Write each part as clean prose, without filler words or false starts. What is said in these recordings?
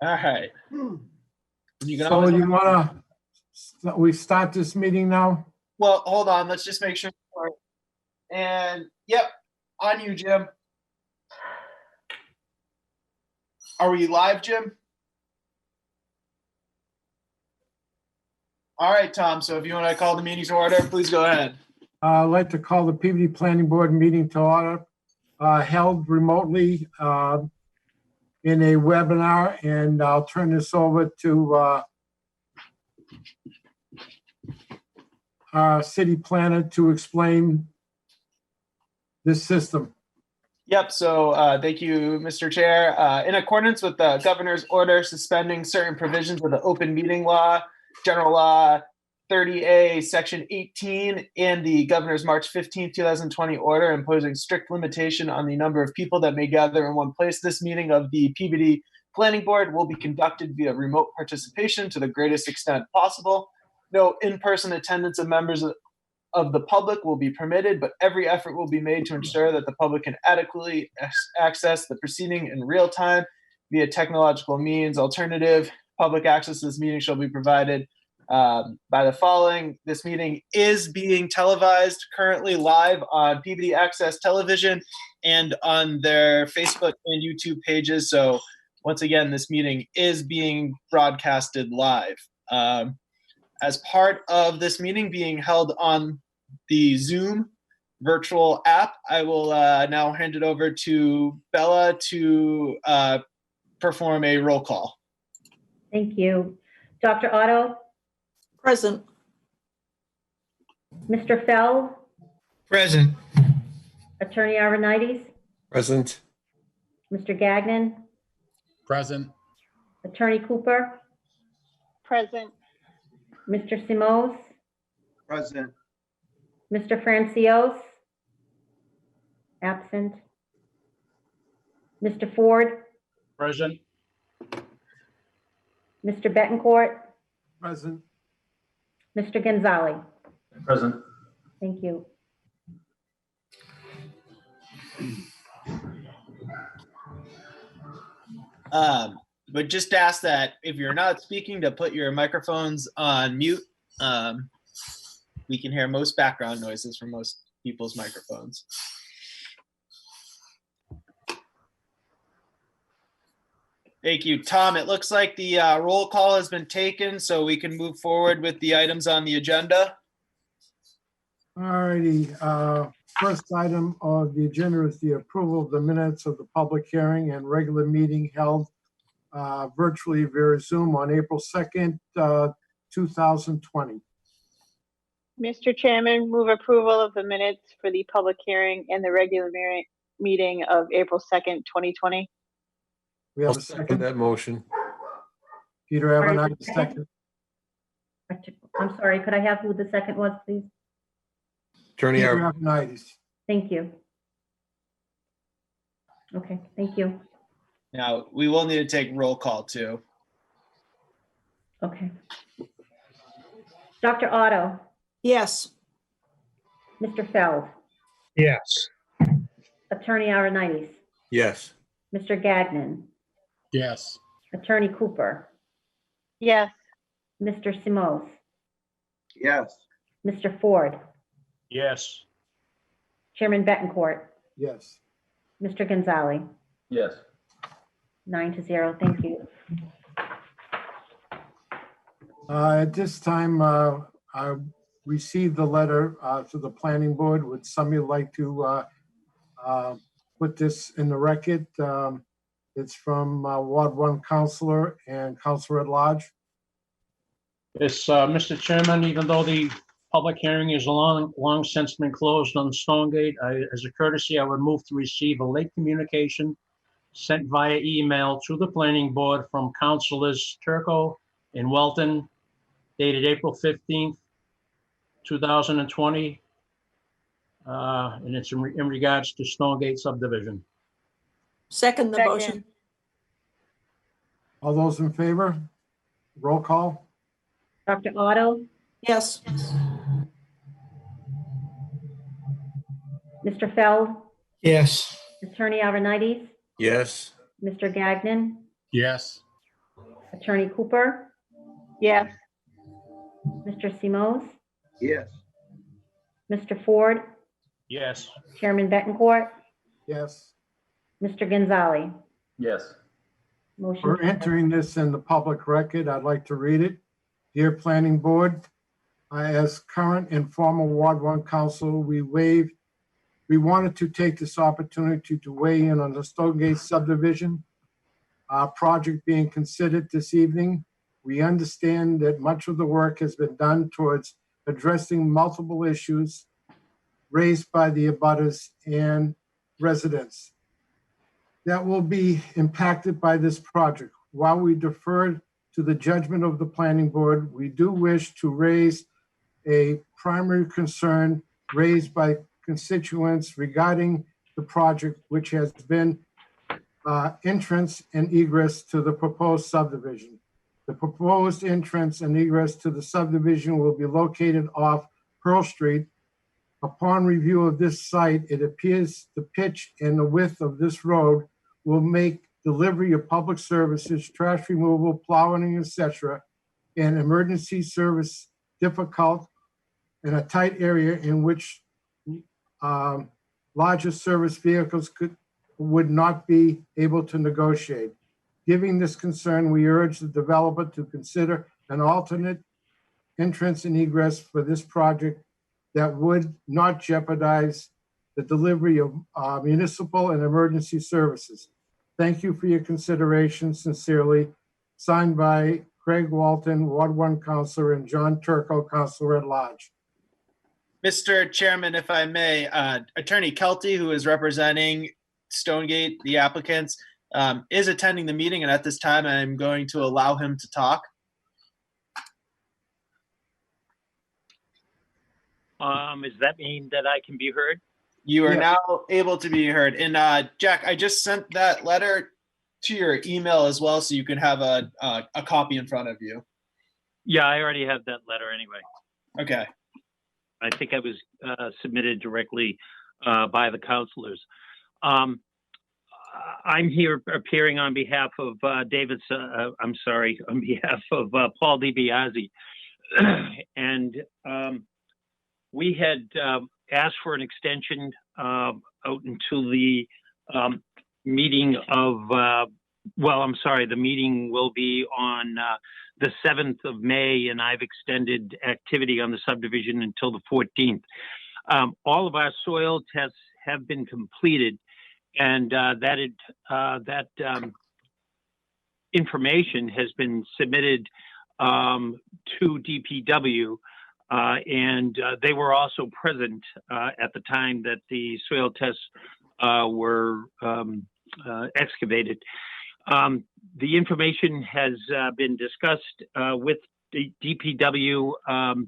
All right. You can So always, you want to, we start this meeting now? well, hold on. Let's just make sure. And yep, on you, Jim. Are we live, Jim? All right, Tom. So if you want to call the meeting to order, please go ahead. I'd like to call the Peabody Planning Board meeting to order, held remotely in a webinar, and I'll turn this over to our city planner to explain this system. Yep. So thank you, Mr. Chair. In accordance with the governor's order suspending certain provisions of the open meeting law, General Law 30A, Section 18, and the governor's March 15, 2020 order imposing strict limitation on the number of people that may gather in one place, this meeting of the Peabody Planning Board will be conducted via remote participation to the greatest extent possible. No in-person attendance of members of the public will be permitted, but every effort will be made to ensure that the public can adequately access the proceeding in real time via technological means. Alternative public access to this meeting shall be provided by the following. This meeting is being televised currently live on Peabody Access Television and on their Facebook and YouTube pages. So once again, this meeting is being broadcasted live. As part of this meeting being held on the Zoom virtual app, I will now hand it over to Bella to perform a roll call. Thank you. Dr. Otto? Present. Mr. Feld? Present. Attorney Arvanites? Present. Mr. Gagnon? Present. Attorney Cooper? Present. Mr. Simos? Present. Mr. Francios? Absent. Mr. Ford? Present. Mr. Betancourt? Present. Mr. Gonzalez? Present. Thank you. But just ask that if you're not speaking to put your microphones on mute. We can hear most background noises from most people's microphones. Thank you, Tom. It looks like the roll call has been taken, so we can move forward with the items on the agenda. All righty. First item of the agenda is the approval of the minutes of the public hearing and regular meeting held virtually via Zoom on April 2nd, 2020. Mr. Chairman, move approval of the minutes for the public hearing and the regular meeting of April 2nd, 2020. We have I'll a second second. that motion. Peter Evanites, second. I'm sorry, could I have who the second was, please? Attorney Peter Ar- Evanites. Thank you. Okay, thank you. Now, we will need to take roll call too. Okay. Dr. Otto? Yes. Mr. Feld? Yes. Attorney Arvanites? Yes. Mr. Gagnon? Yes. Attorney Cooper? Yes. Mr. Simos? Yes. Mr. Ford? Yes. Chairman Betancourt? Yes. Mr. Gonzalez? Yes. 9-0, thank you. At this time, I received a letter to the planning board. Would somebody like to put this in the record? It's from Ward 1 Councilor and Councilor at Large. Yes, Mr. Chairman, even though the public hearing is long since been closed on Stonegate, as a courtesy, I would move to receive a late communication sent via email to the planning board from Councilors Turco and Welton, dated April 15th, 2020. And it's in regards to Stonegate subdivision. Second the Second. motion. All those in favor? Roll call? Dr. Otto? Yes. Mr. Feld? Yes. Attorney Arvanites? Yes. Mr. Gagnon? Yes. Attorney Cooper, Yes. Mr. Simos, Yes. Mr. Ford, Yes. Chairman Betancourt, Yes. Mr. Gonzalez. Yes. Motion For carries. entering this in the public record, I'd like to read it. Dear Planning Board, as current and former Ward 1 Council, we wanted to take this opportunity to weigh in on the Stonegate subdivision project being considered this evening. We understand that much of the work has been done towards addressing multiple issues raised by the abutters and residents that will be impacted by this project. While we defer to the judgment of the planning board, we do wish to raise a primary concern raised by constituents regarding the project, which has been entrance and egress to the proposed subdivision. The proposed entrance and egress to the subdivision will be located off Pearl Street. Upon review of this site, it appears the pitch and the width of this road will make delivery of public services, trash removal, plowing, etc., and emergency service difficult in a tight area in which larger service vehicles would not be able to negotiate. Given this concern, we urge the developer to consider an alternate entrance and egress for this project that would not jeopardize the delivery of municipal and emergency services. Thank you for your consideration. Sincerely, signed by Craig Walton, Ward 1 Councilor, and John Turco, Councilor at Large. Mr. Chairman, if I may, Attorney Kelty, who is representing Stonegate, the applicants, is attending the meeting, and at this time, I'm going to allow him to talk. Does that mean that I can be heard? You are Yeah. now able to be heard. And Jack, I just sent that letter to your email as well, so you can have a copy in front of you. Yeah, I already have that letter anyway. Okay. I think I was submitted directly by the counselors. I'm here appearing on behalf of on behalf of Paul DiBiase. And we had asked for an extension out until the meeting of, the meeting will be on the 7th of May, and I've extended activity on the subdivision until the 14th. All of our soil tests have been completed, and that information has been submitted to DPW, and they were also present at the time that the soil tests were excavated. The information has been discussed with the DPW.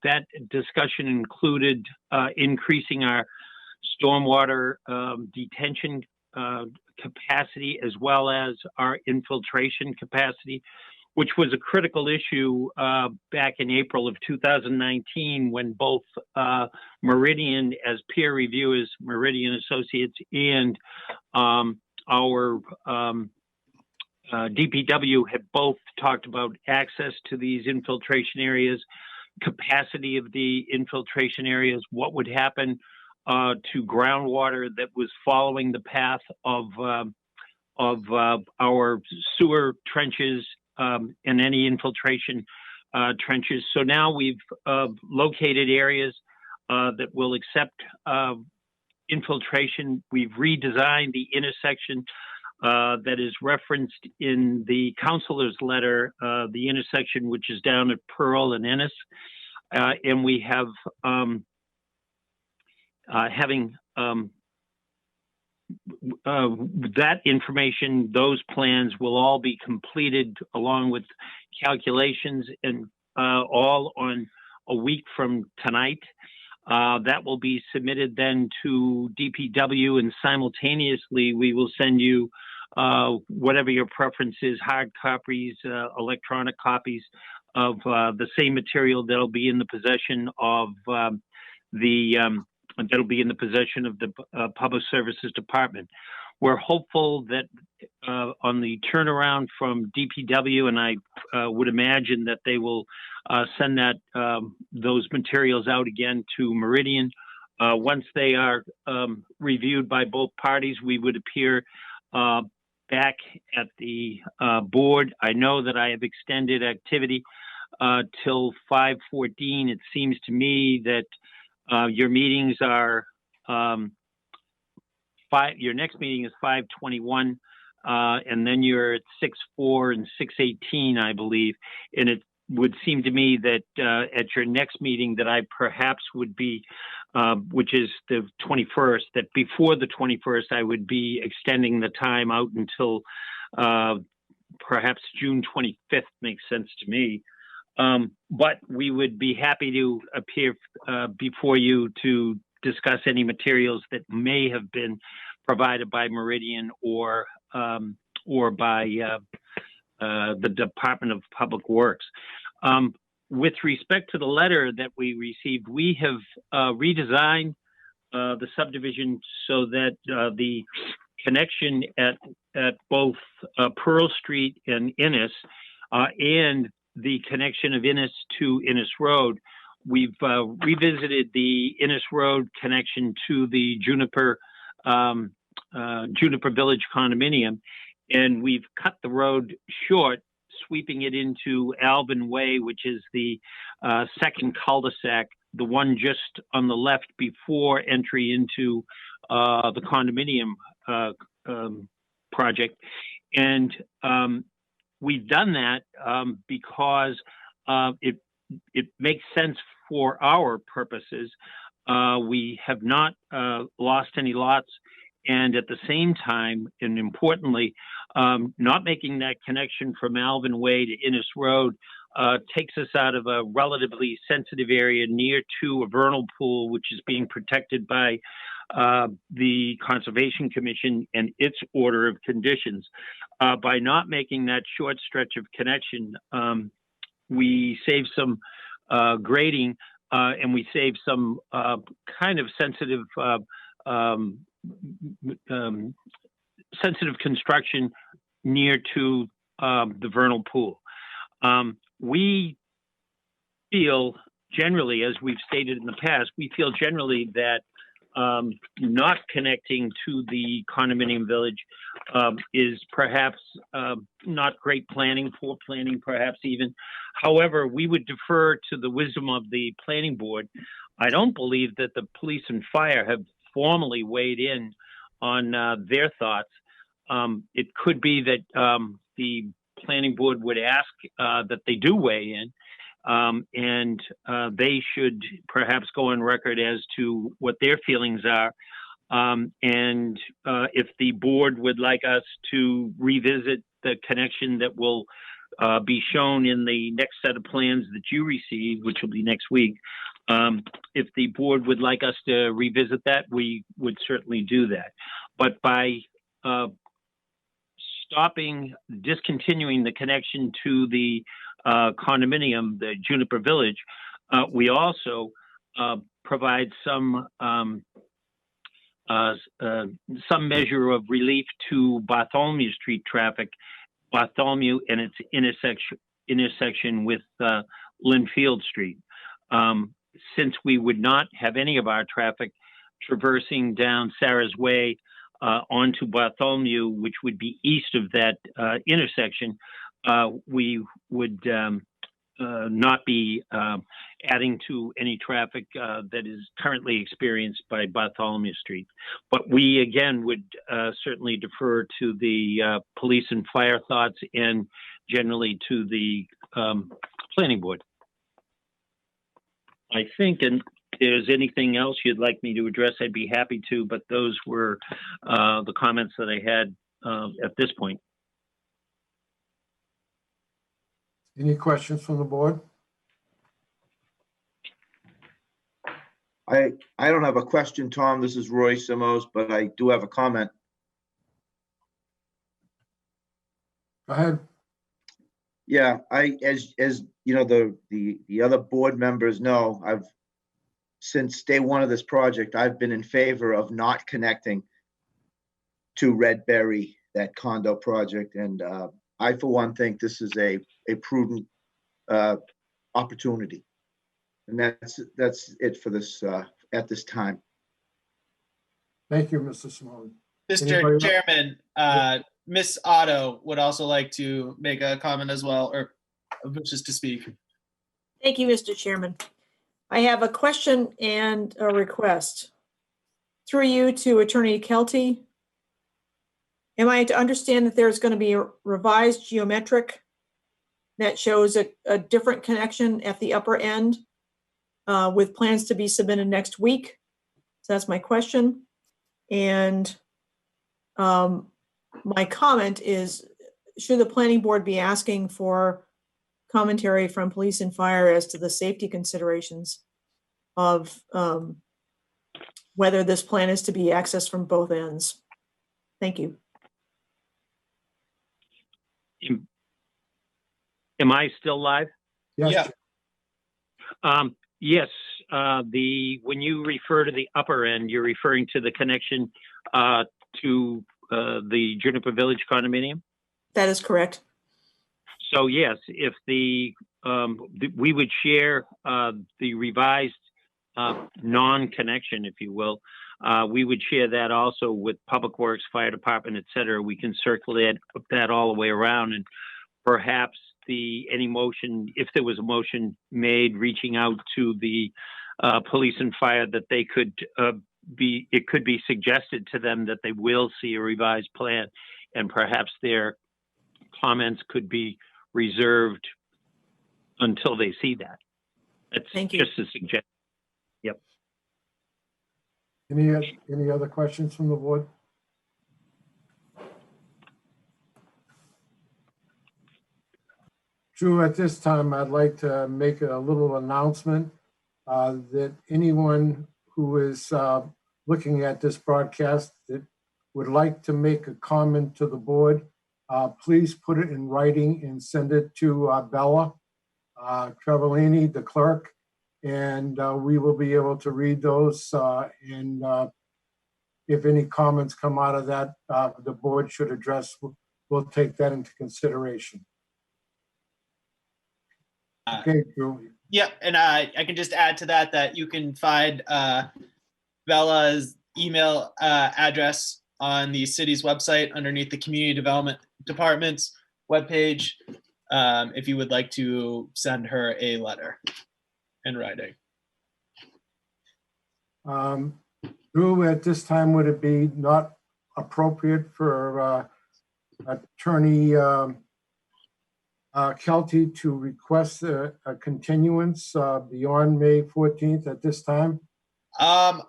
That discussion included increasing our stormwater detention capacity as well as our infiltration capacity, which was a critical issue back in April of 2019 when both Meridian as peer reviewers, Meridian Associates, and our DPW had both talked about access to these infiltration areas, capacity of the infiltration areas, what would happen to groundwater that was following the path of our sewer trenches and any infiltration trenches. So now we've located areas that will accept infiltration. We've redesigned the intersection that is referenced in the counselor's letter, the intersection which is down at Pearl and Ennis. And we have having that information, those plans will all be completed along with calculations and all on a week from tonight. That will be submitted then to DPW, and simultaneously we will send you whatever your preference is, hard copies, electronic copies of the same material that'll be in the possession of the Public Services Department. We're hopeful that on the turnaround from DPW, and I would imagine that they will send those materials out again to Meridian. Once they are reviewed by both parties, we would appear back at the board. I know that I have extended activity till 5:14. It seems to me that your meetings are your next meeting is 5:21, and then you're at 6:04 and 6:18, I believe. And it would seem to me that at your next meeting that I perhaps would be, which is the 21st, that before the 21st, I would be extending the time out until perhaps June 25th makes sense to me. But we would be happy to appear before you to discuss any materials that may have been provided by Meridian or by the Department of Public Works. With respect to the letter that we received, we have redesigned the subdivision so that the connection at both Pearl Street and Innis and the connection of Innis to Innis Road, we've revisited the Innis Road connection to the Juniper Village condominium, and we've cut the road short, sweeping it into Alvin Way, which is the second cul-de-sac, the one just on the left before entry into the condominium project. And we've done that because it makes sense for our purposes. We have not lost any lots, and at the same time, and importantly, not making that connection from Alvin Way to Innis Road takes us out of a relatively sensitive area near to a vernal pool, which is being protected by the Conservation Commission and its order of conditions. By not making that short stretch of connection, we save some grading and we save some kind of sensitive construction near to the vernal pool. We feel generally, as we've stated in the past, we feel generally that not connecting to the condominium village is perhaps not great planning, poor planning perhaps even. However, we would defer to the wisdom of the planning board. I don't believe that the police and fire have formally weighed in on their thoughts. It could be that the planning board would ask that they do weigh in, and they should perhaps go on record as to what their feelings are. And if the board would like us to revisit the connection that will be shown in the next set of plans that you receive, which will be next week, if the board would like us to revisit that, we would certainly do that. But by discontinuing the connection to the condominium, the Juniper Village, we also provide some measure of relief to Bartholomew Street traffic, Bartholomew and its intersection with Linfield Street. Since we would not have any of our traffic traversing down Sarah's Way onto Bartholomew, which would be east of that intersection, we would not be adding to any traffic that is currently experienced by Bartholomew Street. But we, again, would certainly defer to the police and fire thoughts and generally to the planning board. I think, and if there's anything else you'd like me to address, I'd be happy to, but those were the comments that I had at this point. Any questions from the board? I don't have a question, Tom. This is Roy Simos, but I do have a comment. Go ahead. Yeah, as you know, the other board members know, since day one of this project, I've been in favor of not connecting to Redberry, that condo project. And I, for one, think this is a a prudent opportunity. And that's it for this at this time. Thank you, Mr. Simone. Mr. Anybody else? Chairman, Miss Otto would also like to make a comment as well, or wishes to speak. Thank you, Mr. Chairman. I have a question and a request. Through you to Attorney Kelty. Am I to understand that there's going to be a revised geometric that shows a different connection at the upper end with plans to be submitted next week? So that's my question. And my comment is, should the planning board be asking for commentary from police and fire as to the safety considerations of whether this plan is to be accessed from both ends? Thank you. Am I still live? Yes, Yeah. Yes, when you refer to the upper end, you're referring to the connection to the Juniper Village condominium? That is correct. So yes, if we would share the revised non-connection, if you will, we would share that also with Public Works, Fire Department, et cetera. We can circulate that all the way around, and perhaps any motion, if there was a motion made reaching out to the police and fire, that they could it could be suggested to them that they will see a revised plan, and perhaps their comments could be reserved until they see that. That's Thank you. just a suggestion. Yep. any other questions from the board? Drew, at this time, I'd like to make a little announcement that anyone who is looking at this broadcast that would like to make a comment to the board, please put it in writing and send it to Bella Travellini, the clerk, and we will be able to read those. And if any comments come out of that, the board should address, we'll take that into consideration. Okay, Drew. Yeah, and I can just add to that you can find Bella's email address on the city's website underneath the Community Development Department's webpage if you would like to send her a letter in writing. Drew, at this time, would it be not appropriate for Attorney Kelty to request a continuance beyond May 14th at this time? I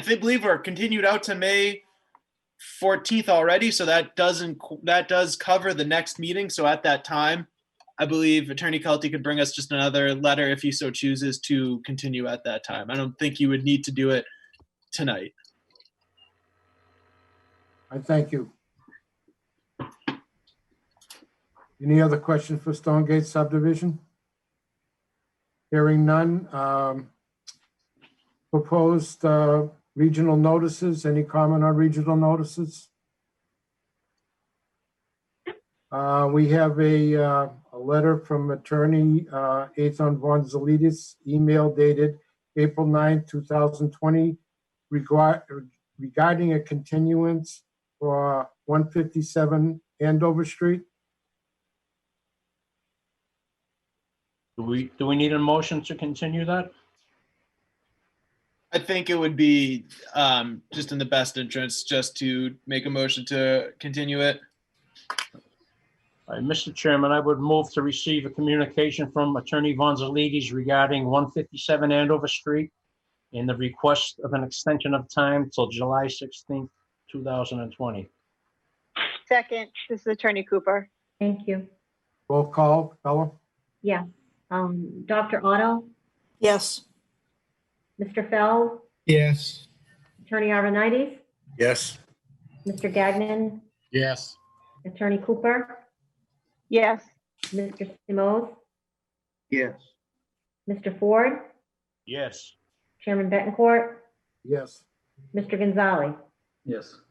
believe we're continued out to May 14th already, so that does cover the next meeting. So at that time, I believe Attorney Kelty could bring us just another letter if he so chooses to continue at that time. I don't think you would need to do it tonight. I thank you. Any other questions for Stonegate subdivision? Hearing none. Proposed regional notices. Any comment on regional notices? We have a letter from Attorney Ethan Von Zalidis, email dated April 9, 2020, regarding a continuance for 157 Andover Street. Do we need a motion to continue that? I think it would be just in the best interest just to make a motion to continue it. All right, Mr. Chairman, I would move to receive a communication from Attorney Von Zalidis regarding 157 Andover Street and the request of an extension of time till July 16th, 2020. Second, this is Attorney Cooper. Thank you. Roll call, Bella? Yeah. Dr. Otto, Yes. Mr. Feld, Yes. Attorney Arvanites, Yes. Mr. Gagnon, Yes. Attorney Cooper, Yes. Mr. Simos, Yes. Mr. Ford, Yes. Chairman Betancourt, Yes. Mr. Gonzalez, Yes.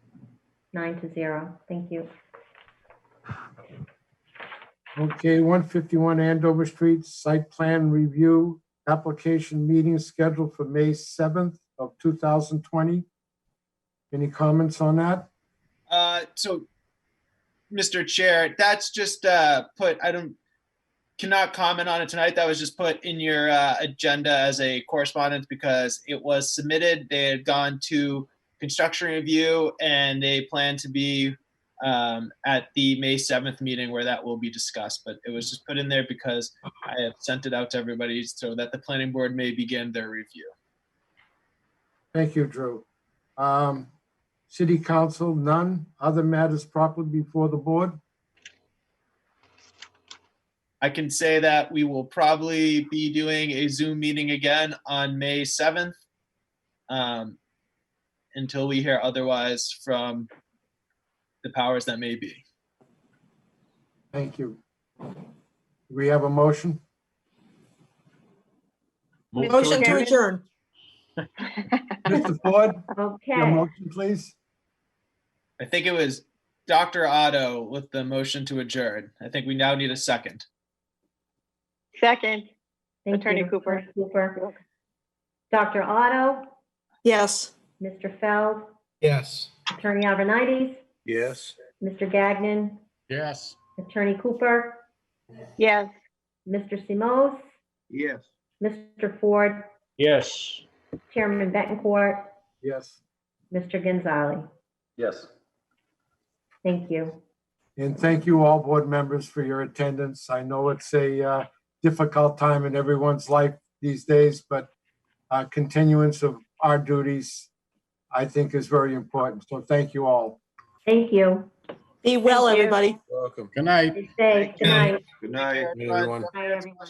9-0. Thank you. Okay, 151 Andover Street, site plan review, application meeting scheduled for May 7th of 2020. Any comments on that? So, Mr. Chair, that's just put, cannot comment on it tonight. That was just put in your agenda as a correspondence because it was submitted. They had gone to construction review and they plan to be at the May 7th meeting where that will be discussed. But it was just put in there because I have sent it out to everybody so that the planning board may begin their review. Thank you, Drew. City Council, none. Other matters properly before the board? I can say that we will probably be doing a Zoom meeting again on May 7th until we hear otherwise from the powers that may be. Thank you. We have a motion? Move Motion to Chairman? adjourn. Mr. Ford, your Okay, motion, please. I think it was Dr. Otto with the motion to adjourn. I think we now need a second. Second, thank Attorney you, Cooper. Attorney Cooper. Dr. Otto, Yes. Mr. Feld, Yes. Attorney Arvanites, Yes. Mr. Gagnon, Yes. Attorney Cooper, yes. Mr. Simos, Yes. Mr. Ford, Yes. Chairman Betancourt, Yes. Mr. Gonzalez. Yes. Thank you. And thank you all board members for your attendance. I know it's a difficult time in everyone's life these days, but continuance of our duties, I think, is very important. So thank you all. Thank you. Be well, Thank you. everybody. Welcome. Good night. Stay safe. Good night. Good night. Everyone. Bye, everyone.